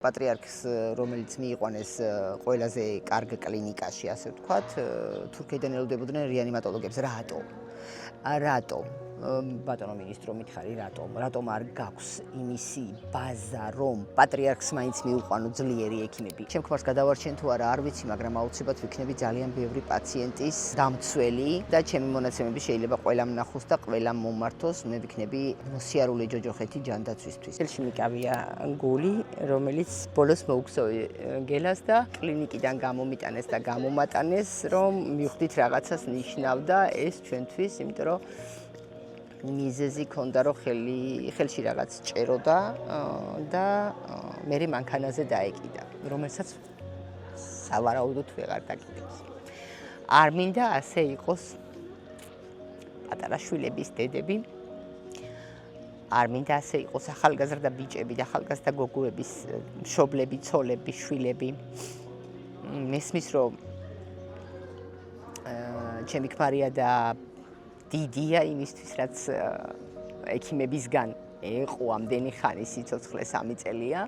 Patriarkhs რომელიც მიიყვანეს ყველაზე კარგ კლინიკაში, ასე ვთქვათ, თურქეთიდან ელოდებოდნენ რეანიმატოლოგებს. რატო? ბატონო მინისტრო, მითხარი, რატომ არ გაქვს იმისი ბაზა, რომ პატრიარქს მაინც მიუყვანო ძლიერი ექიმები? შემქმარს გადავარჩენ თუ არა, არ ვიცი, მაგრამ აუცილებლად ვიქნები ძალიან ბევრი პაციენტის დამცველი და ჩემი მონაცემები შეიძლება ყველამ ნახოს და ყველამ მომართოს. მე ვიქნები მოსიარულე ჯოჯოხეთი ჯანდაცვისთვის. ხელში მიკავია გული, რომელიც ბოლოს მოუგზავე გელას და კლინიკიდან გამომიტანეს და გამომატანეს, რომ მივხვდით რაღაცას ნიშნავ და ეს ჩვენთვის, იმიტომ რომ მიზეზი ქონდა, რომ ხელში რაღაც ჭეროდა და მე მანქანაზე დაეკიდა, რომელსაც სავარაუდოდ ვეღარ დაკიდებს. არ მინდა ასე იყოს პატარა შვილების დედები, არ მინდა ასე იყოს ახალგაზრდა ბიჭები და ახალგაზრდა გოგოების მშობლები, ცოლები, შვილები. მესმის, რომ ჩემი ქმარია და დიდია იმისთვის, რაც ექიმებისგან ეყო ამდენი ხანი სიცოცხლე 3 წელია,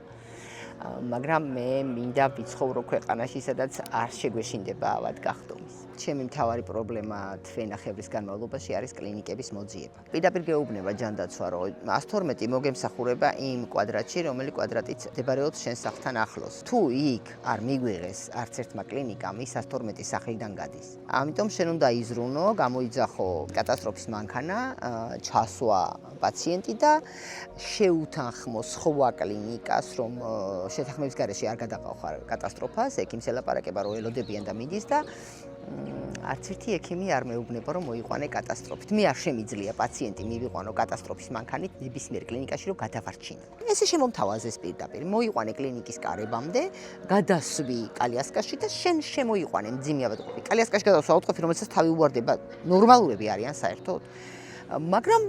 მაგრამ მე მინდა ვიცხოვრო ქვეყანაში, სადაც არ შეგვეშინდება ავად გახდომის. ჩემი მთავარი პრობლემა თვენახევრის განმავლობაში არის კლინიკების მოძიება. პირდაპირ გეუბნება ჯანდაცვა, რომ 112 მოგემსახურება იმ კვადრატში, რომელი კვადრატიც მდებარეობს შენ სახლთან ახლოს. თუ იქ არ მიგვიღეს არც ერთმა კლინიკამ, ის 112 სახლიდან გადის. ამიტომ შენ უნდა იზრუნო, გამოიძახო კატასტროფის მანქანა, ჩასვა პაციენტი და შეუთანხმო სხვა კლინიკას, რომ შეთანხმების გარეშე არ გადაყავხარ კატასტროფას, ექიმს ელაპარაკება, რომ ელოდებიან და მიდის და არც ერთი ექიმი არ მეუბნება, რომ მოიყვანე კატასტროფით. მე არ შემიძლია პაციენტი მივიყვანო კატასტროფის მანქანით ნებისმიერ კლინიკაში, რომ გადავარჩინო. ესე შემომთავაზეს პირდაპირ, მოიყვანე კლინიკის კარებამდე, გადასვი კალიასკაში და შენ შემოიყვანე მძიმე ავადმყოფი. კალიასკაში გადასვა ავადმყოფი, რომელსაც თავი უვარდება, ნორმალურები არიან საერთოდ. მაგრამ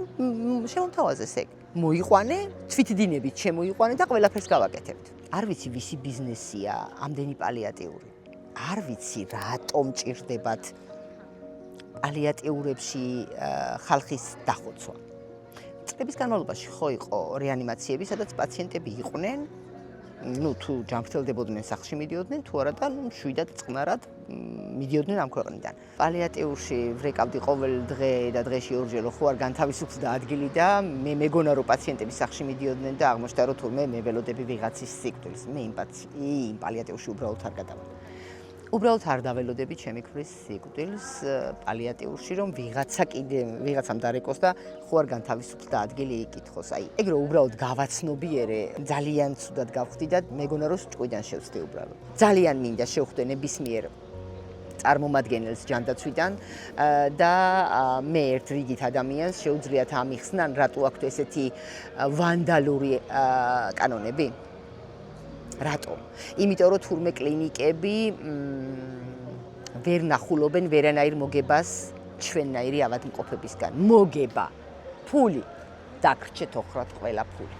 შემომთავაზეს ეგ. მოიყვანე, თვითდინებით შემოიყვანე და ყველაფერს გავაკეთებთ. არ ვიცი, ვისი ბიზნესია ამდენი პალიატიური. არ ვიცი, რატომ ჭირდებათ პალიატიურებში ხალხის დახოცვა. წლების განმავლობაში ხო იყო რეანიმაციები, სადაც პაციენტები იყვნენ, თუ ჯანმრთელდებოდნენ სახლში მიდიოდნენ, თუ არა და მშვიდად წყნარად მიდიოდნენ ამ ქვეყნიდან. პალიატიურში ვრეკავდი ყოველ დღე და დღეში ორჯერ, ხო არ განთავისუფლდა ადგილი და მე მეგონა, რომ პაციენტები სახლში მიდიოდნენ და აღმოჩნდა, რომ თურმე მე ველოდები ვიღაცის სიკვდილს. მე იმ პალიატიურში უბრალოდ არ გადავარ. უბრალოდ არ დაველოდები ჩემი ქმრის სიკვდილს პალიატიურში, რომ ვიღაცამ დარეკოს და ხო არ განთავისუფლდა ადგილი იკითხოს. აი, ეგ რომ უბრალოდ გავაცნობიერე, ძალიან ცუდად გავხდი და მეგონა, რომ ჭყვიდან შევსდი უბრალოდ. ძალიან მინდა შევხვდე ნებისმიერ წარმომადგენელს ჯანდაცვიდან და მე ერთ რიგით ადამიანს შეუძლიათ ამიხსნან, რატო აქვთ ესეთი ვანდალური კანონები. რატო? იმიტომ რომ თურმე კლინიკები ვერ ნახულობენ ვერანაირ მოგებას ჩვენნაირი ავადმყოფებისგან. მოგება, ფული, დაგრჩეთ ოხრად ყველა ფული.